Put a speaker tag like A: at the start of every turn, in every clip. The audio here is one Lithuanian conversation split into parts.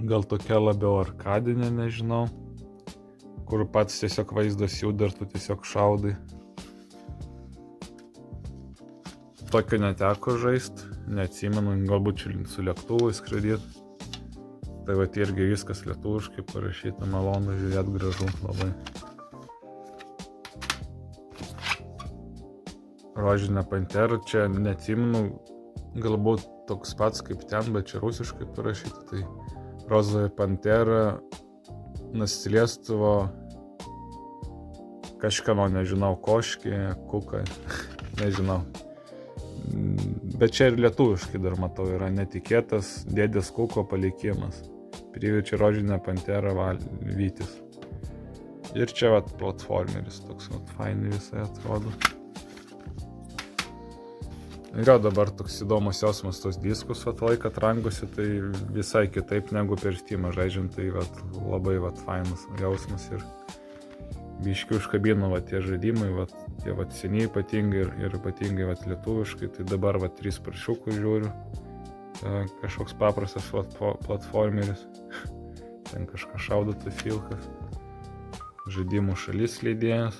A: gal tokia labiau arkadinė, nežinau, kur pats tiesiog vaizdas juda ir tu tiesiog šaudai. Tokio neteko žaist, neatsimenu, galbūt su lėktuvu skraidyti. Tai vat irgi viskas lietuviškai parašyta, malonu žiūrėt, gražu labai. Rožinė pantera, čia neatsimenu, galbūt toks pats kaip ten, bet čia rusiškai parašyta. Tai Rozovая pantera Насильство kažkano, nežinau, koškį, kuką, nežinau. Bet čia ir lietuviškai dar matau, yra netikėtas dėdės kuko palikimas. Priverčia rožinę panterą vytis. Ir čia vat platformeris, toks vat fainai visai atrodo. Yra dabar toks įdomus jausmas tos diskus vat laiką atrangusi, tai visai kitaip negu per Steamą žaidžiant, tai vat labai vat fainas jausmas ir biškių užkabino vat tie žaidimai, vat tie vat seniai ypatingai ir ypatingai vat lietuviškai, tai dabar vat 3 paršiukų žiūriu. Kažkoks paprastas platformeris, ten kažką šaudo tas filkas, žaidimų šalis leidėjas,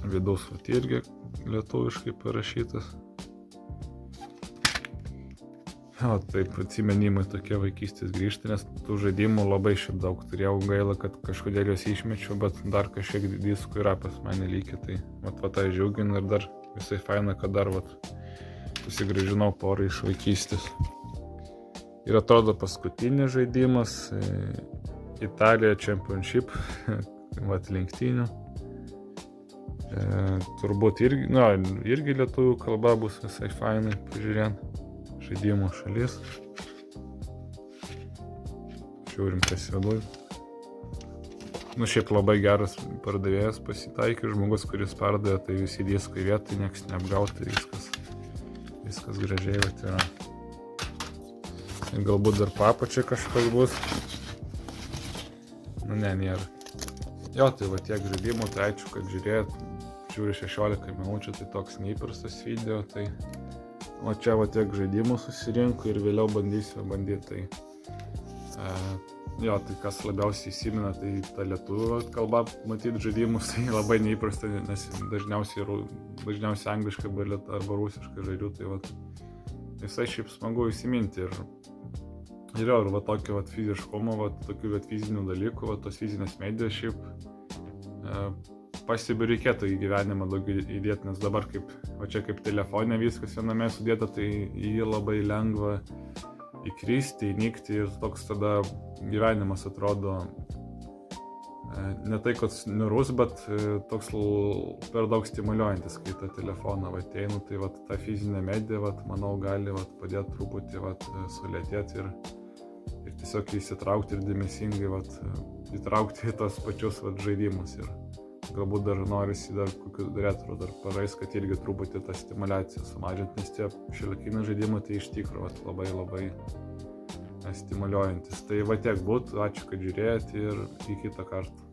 A: vidaus vat irgi lietuviškai parašytas. O taip, atsimenimai tokie vaikystės grįžta, nes tų žaidimų labai šiaip daug turėjau, gaila, kad kažkodėl juos išmečiau, bet dar kažkiek diskų yra pas mane lygiai, tai vat tą žiūgin ir dar visai faina, kad dar vat susigrąžinau porą iš vaikystės. Ir atrodo paskutinis žaidimas, Italija Championship, vat lenktynių. Turbūt irgi lietuvių kalba bus visai fainai pažiūrėt. Žaidimų šalis. Žiūrim, kas viduj. Šiaip labai geras pardavėjas pasitaikė, žmogus, kuris pardavė, tai visi diskai vietai, nieks neapgauta, viskas gražiai vat yra. Ir galbūt dar papačia kažkas bus. Ne, nėra. Jo, tai va tiek žaidimų, tai ačiū, kad žiūrėjot. Žiūri 16 minučių, tai toks neįprastas video, tai o čia va tiek žaidimų susirinko ir vėliau bandysiu bandyti. Tai kas labiausiai įsimena, tai ta lietuvių kalba matyti žaidimus, tai labai neįprasta, nes dažniausiai angliškai arba rusiškai žaidžiu, tai va visai šiaip smagu įsiminti ir va tokio va fiziškumo, va tokių va fizinių dalykų, va tos fizinės medijos šiaip pasibiu reikėtų į gyvenimą daugiau įdėti, nes dabar čia kaip telefonė viskas viename sudėta, tai jį labai lengva įkristi, įnikti ir toks tada gyvenimas atrodo ne tai, kad niūrus, bet toks per daug stimuliuojantis, kai tą telefoną ateinu, tai ta fizinė medija, manau, gali padėti truputį sulėtėti ir tiesiog įsitraukti ir dėmesingai įtraukti į tos pačius žaidimus. Ir galbūt dar norisi dar kokių retro dar pažaist, kad irgi truputį tą stimuliaciją sumažinti, nes tie šiuolaikiniai žaidimai tai iš tikro labai stimuliuojantis. Tai va tiek būtų, ačiū, kad žiūrėjot ir iki kitą kartą.